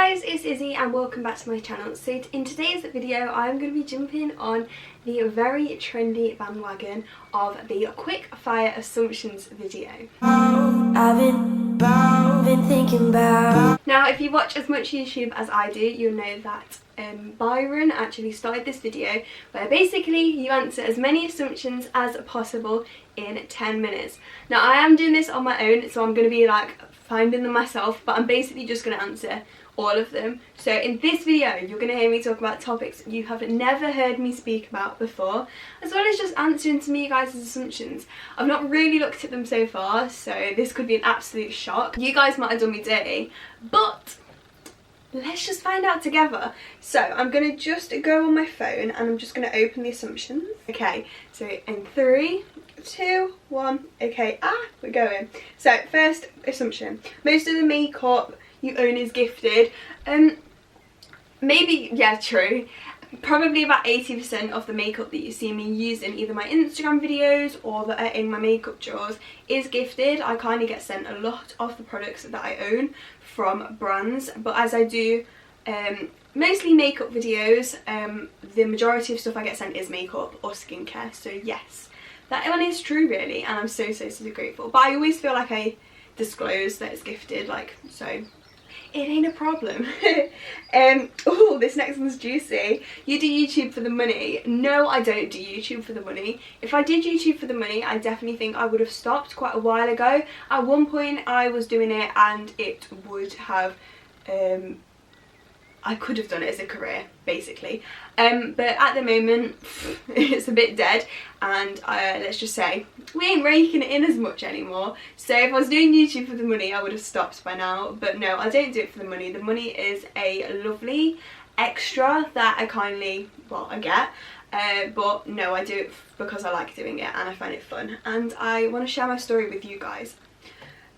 guys, it's Izzy and welcome back to my channel. So in today's video I'm going to be jumping on the very trendy bandwagon of the quick fire assumptions video. I've been thinking about. Now if you watch as much YouTube as I do, you'll know that Byron actually started this video where basically you answer as many assumptions as possible in 10 minutes. Now I am doing this on my own, so I'm going to be like finding them myself, but I'm basically just going to answer all of them. So in this video you're going to hear me talk about topics you have never heard me speak about before, as well as just answering some of you guys' assumptions. I've not really looked at them so far, so this could be an absolute shock. You guys might have done me dirty, but let's just find out together. So I'm going to just go on my phone and I'm just going to open the assumptions. Okay, so in 3, 2, 1, okay, we're going. So first assumption, most of the makeup you own is gifted. Maybe, yeah, true. Probably about 80% of the makeup that you see me use in either my Instagram videos or that are in my makeup drawers is gifted. I kind of get sent a lot of the products that I own from brands, but as I do mostly makeup videos, the majority of stuff I get sent is makeup or skincare. So yes, that one is true really, and I'm so grateful. But I always feel like I disclose that it's gifted, like, so it ain't a problem. Oh, this next one's juicy. You do YouTube for the money. No, I don't do YouTube for the money. If I did YouTube for the money, I definitely think I would have stopped quite a while ago. At one point I was doing it and it would have I could have done it as a career basically, but at the moment it's a bit dead, and let's just say we ain't raking it in as much anymore. So if I was doing YouTube for the money I would have stopped by now, but no, I don't do it for the money. The money is a lovely extra that I kindly, well, I get, but no, I do it because I like doing it and I find it fun and I want to share my story with you guys.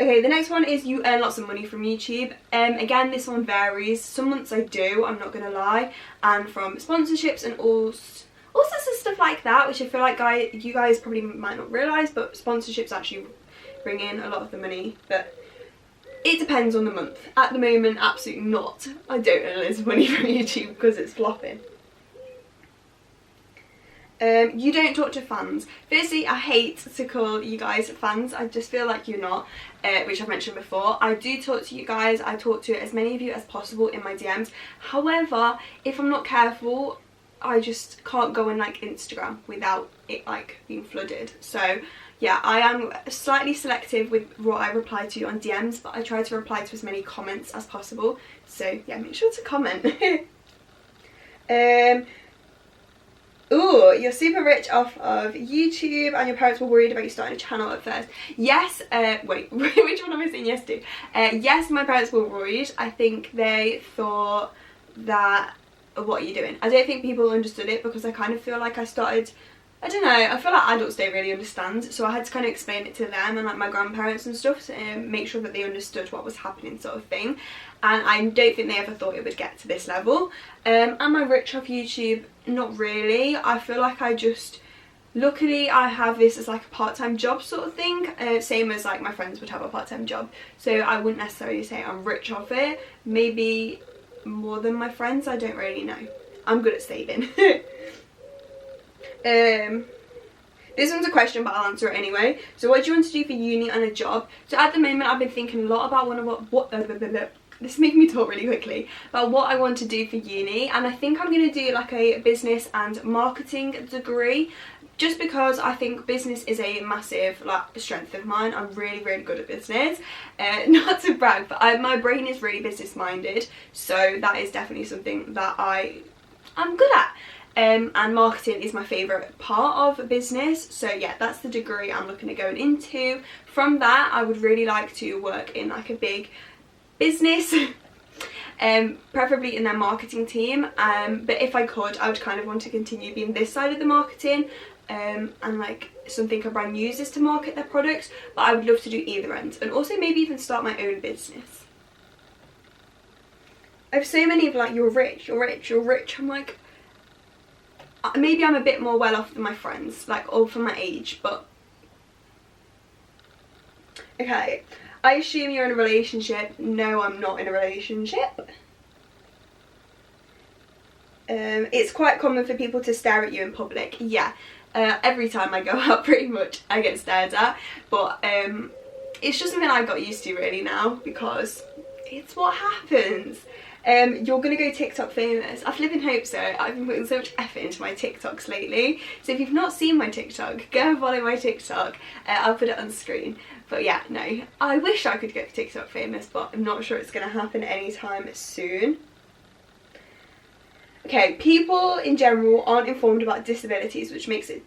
Okay, the next one is you earn lots of money from YouTube. Again, this one varies. Some months I do, I'm not going to lie, and from sponsorships and all sorts of stuff like that, which I feel like you guys probably might not realise, but sponsorships actually bring in a lot of the money, but it depends on the month. At the moment, absolutely not. I don't earn loads of money from YouTube because it's flopping. You don't talk to fans. Firstly, I hate to call you guys fans. I just feel like you're not, which I've mentioned before. I do talk to you guys. I talk to as many of you as possible in my DMs. However, if I'm not careful, I just can't go on like Instagram without it like being flooded. So yeah, I am slightly selective with what I reply to on DMs, but I try to reply to as many comments as possible. So yeah, make sure to comment. Ooh, you're super rich off of YouTube and your parents were worried about you starting a channel at first. Yes, wait, which one am I saying yes to? Yes, my parents were worried. I think they thought that, what are you doing? I don't think people understood it because I kind of feel like I started, I don't know, I feel like adults don't really understand, so I had to kind of explain it to them and like my grandparents and stuff to make sure that they understood what was happening, sort of thing. And I don't think they ever thought it would get to this level. Am I rich off YouTube? Not really. I feel like I just, luckily I have this as like a part-time job sort of thing, same as like my friends would have a part-time job, so I wouldn't necessarily say I'm rich off it. Maybe more than my friends, I don't really know. I'm good at saving. This one's a question, but I'll answer it anyway. So what do you want to do for uni and a job? So at the moment I've been thinking a lot about this is making me talk really quickly, about what I want to do for uni, and I think I'm going to do like a business and marketing degree, just because I think business is a massive like strength of mine. I'm really good at business, not to brag, but my brain is really business minded, so that is definitely something that I'm good at. And marketing is my favourite part of business, so yeah, that's the degree I'm looking at going into. From that I would really like to work in like a big business, preferably in their marketing team, but if I could, I would kind of want to continue being this side of the marketing, and like something a brand uses to market their products, but I would love to do either end, and also maybe even start my own business. I have so many of like, you're rich, you're rich, you're rich. I'm like, maybe I'm a bit more well off than my friends, like all for my age, but okay. I assume you're in a relationship. No, I'm not in a relationship. It's quite common for people to stare at you in public. Yeah, every time I go out pretty much I get stared at, but it's just something I got used to really now because it's what happens. You're gonna go TikTok famous. I've lived in hope so. I've been putting so much effort into my TikToks lately, so if you've not seen my TikTok, go and follow my TikTok. I'll put it on screen. But yeah, no, I wish I could get TikTok famous, but I'm not sure it's gonna happen anytime soon. Okay, people in general aren't informed about disabilities, which makes it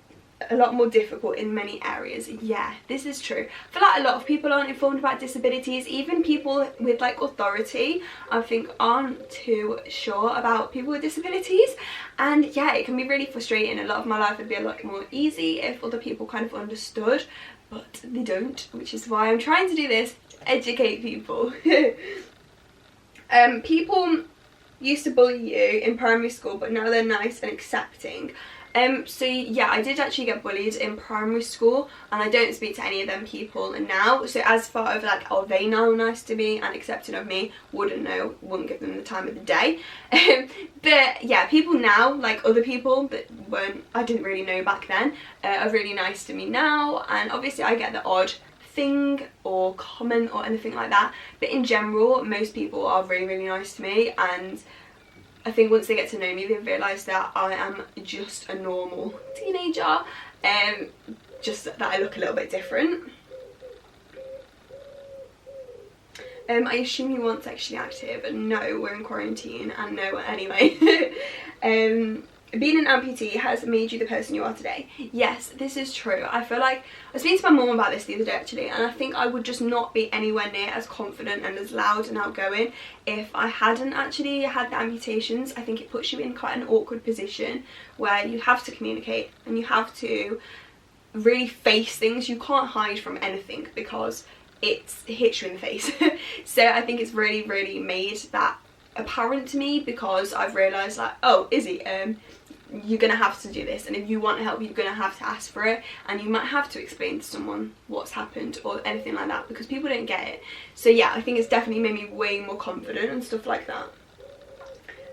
a lot more difficult in many areas. Yeah, this is true. I feel like a lot of people aren't informed about disabilities. Even people with like authority, I think, aren't too sure about people with disabilities. And yeah, it can be really frustrating. A lot of my life would be a lot more easy if other people kind of understood, but they don't, which is why I'm trying to do this, educate people. People used to bully you in primary school, but now they're nice and accepting. So yeah, I did actually get bullied in primary school, and I don't speak to any of them people now. So as far as like, are they now nice to me and accepting of me, wouldn't know, wouldn't give them the time of the day. But yeah, people now, like other people that I didn't really know back then, are really nice to me now. And obviously I get the odd thing or comment or anything like that, but in general most people are really, really nice to me. And I think once they get to know me, they realise that I am just a normal teenager, just that I look a little bit different. I assume you weren't sexually active. No, we're in quarantine, and no anyway. Being an amputee has made you the person you are today. Yes, this is true. I feel like, I was speaking to my mum about this the other day actually, and I think I would just not be anywhere near as confident and as loud and outgoing if I hadn't actually had the amputations. I think it puts you in quite an awkward position where you have to communicate and you have to really face things. You can't hide from anything because it hits you in the face. So I think it's really, really made that apparent to me, because I've realised like, oh, Izzy, you're gonna have to do this, and if you want help you're gonna have to ask for it, and you might have to explain to someone what's happened or anything like that, because people don't get it. So yeah, I think it's definitely made me way more confident and stuff like that.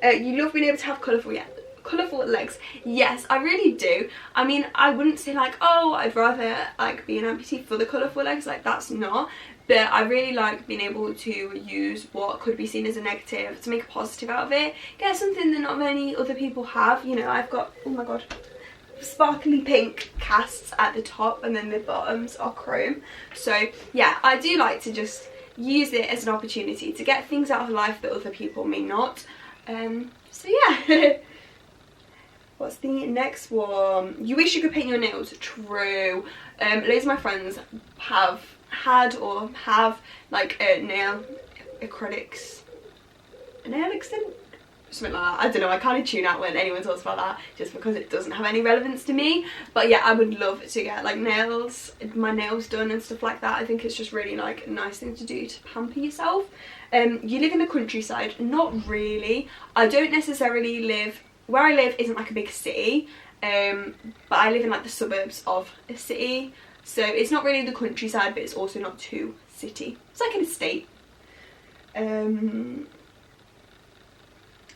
You love being able to have colourful legs. Yes, I really do. I mean, I wouldn't say like, oh, I'd rather like be an amputee for the colourful legs, like that's not, but I really like being able to use what could be seen as a negative to make a positive out of it, get something that not many other people have. You know, I've got, oh my god, sparkly pink casts at the top and then the bottoms are chrome. So yeah, I do like to just use it as an opportunity to get things out of life that other people may not. So yeah. What's the next one? You wish you could paint your nails. True. Loads of my friends have had or have like nail acrylics, nail accent, something like that. I don't know, I kind of tune out when anyone talks about that just because it doesn't have any relevance to me. But yeah, I would love to get like my nails done and stuff like that. I think it's just really like a nice thing to do to pamper yourself. You live in the countryside? Not really. I don't necessarily live, where I live isn't like a big city, but I live in like the suburbs of a city, so it's not really the countryside, but it's also not too city. It's like an estate.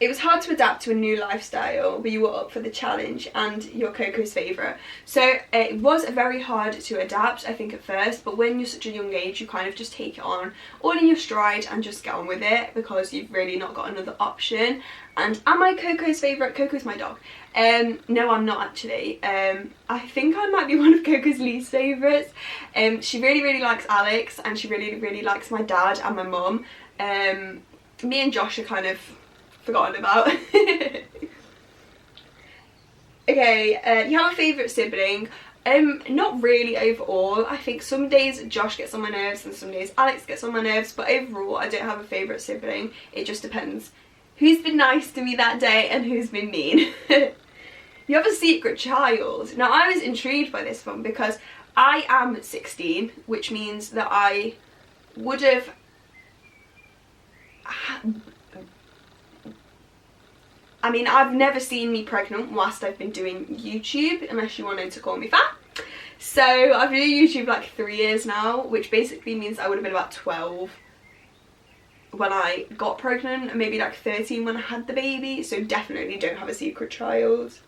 It was hard to adapt to a new lifestyle, but you were up for the challenge, and you're Coco's favourite. So it was very hard to adapt, I think, at first, but when you're such a young age, you kind of just take it on all in your stride and just get on with it, because you've really not got another option. And am I Coco's favourite? Coco's my dog. No, I'm not actually. I think I might be one of Coco's least favourites. She really, really likes Alex, and she really, really likes my dad and my mum. Me and Josh are kind of forgotten about. Okay, you have a favourite sibling? Not really overall. I think some days Josh gets on my nerves and some days Alex gets on my nerves, but overall I don't have a favourite sibling. It just depends who's been nice to me that day and who's been mean. You have a secret child. Now I was intrigued by this one because I am 16, which means that I would have I mean, I've never seen me pregnant whilst I've been doing YouTube, unless you wanted to call me fat. So I've been doing YouTube like 3 years now, which basically means I would have been about 12 when I got pregnant, and maybe like 13 when I had the baby, so definitely don't have a secret child.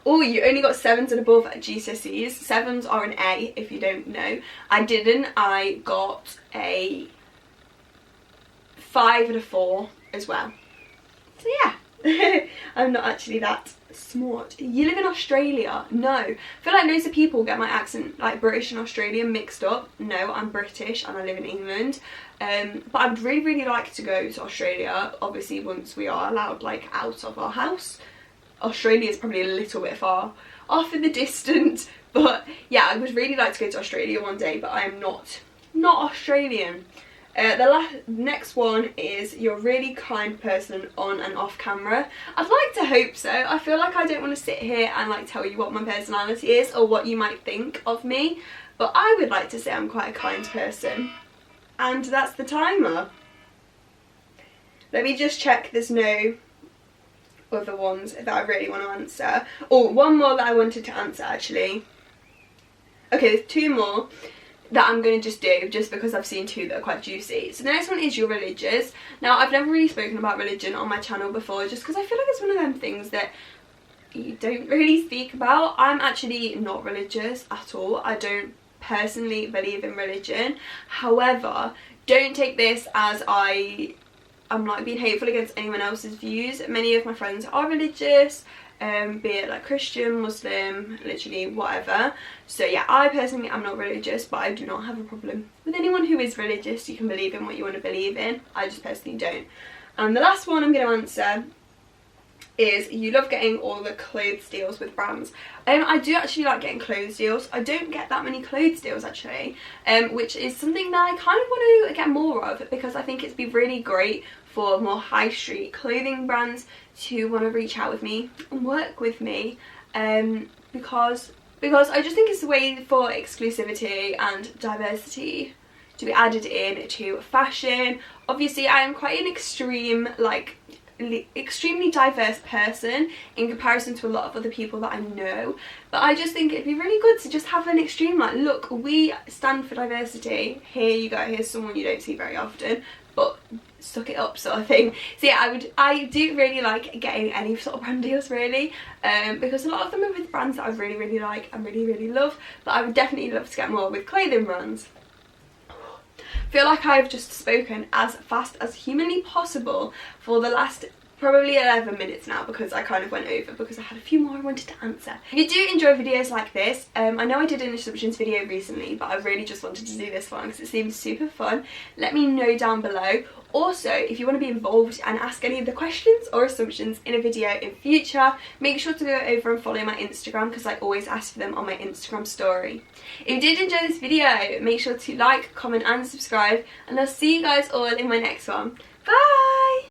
Oh, you only got 7s and above at GCSEs. 7s are an A, if you don't know. I didn't. I got a 5 and a 4 as well. So yeah, I'm not actually that smart. You live in Australia? No. I feel like loads of people get my accent, like British and Australian, mixed up. No, I'm British and I live in England. But I'd really like to go to Australia, obviously once we are allowed like out of our house. Australia is probably a little bit far off in the distance, but yeah, I would really like to go to Australia one day, but I am not Australian. The next one is, you're a really kind person on and off camera. I'd like to hope so. I feel like I don't want to sit here and like tell you what my personality is or what you might think of me, but I would like to say I'm quite a kind person. And that's the timer. Let me just check there's no other ones that I really want to answer. Oh, one more that I wanted to answer actually. Okay, there's 2 more that I'm going to just do just because I've seen 2 that are quite juicy. So the next one is, you're religious. Now, I've never really spoken about religion on my channel before just because I feel like it's one of them things that you don't really speak about. I'm actually not religious at all. I don't personally believe in religion. However, don't take this as I'm like being hateful against anyone else's views. Many of my friends are religious, be it like Christian, Muslim, literally whatever. So yeah, I personally am not religious, but I do not have a problem with anyone who is religious. You can believe in what you want to believe in. I just personally don't. And the last one I'm going to answer is, you love getting all the clothes deals with brands. I do actually like getting clothes deals. I don't get that many clothes deals actually, which is something that I kind of want to get more of, because I think it'd be really great for more high street clothing brands to want to reach out with me and work with me, because I just think it's a way for exclusivity and diversity to be added in to fashion. Obviously I am quite an extremely diverse person in comparison to a lot of other people that I know, but I just think it'd be really good to just have an extreme, like, look, we stand for diversity, here you go, here's someone you don't see very often, but suck it up sort of thing. So yeah, I do really like getting any sort of brand deals really, because a lot of them are with brands that I really like and really love, but I would definitely love to get more with clothing brands. I feel like I've just spoken as fast as humanly possible for the last probably 11 minutes now, because I kind of went over because I had a few more I wanted to answer. If you do enjoy videos like this, I know I did an assumptions video recently, but I really just wanted to do this one because it seems super fun. Let me know down below. Also, if you want to be involved and ask any of the questions or assumptions in a video in future, make sure to go over and follow my Instagram, because I always ask for them on my Instagram story. If you did enjoy this video, make sure to like, comment and subscribe, and I'll see you guys all in my next one. Bye!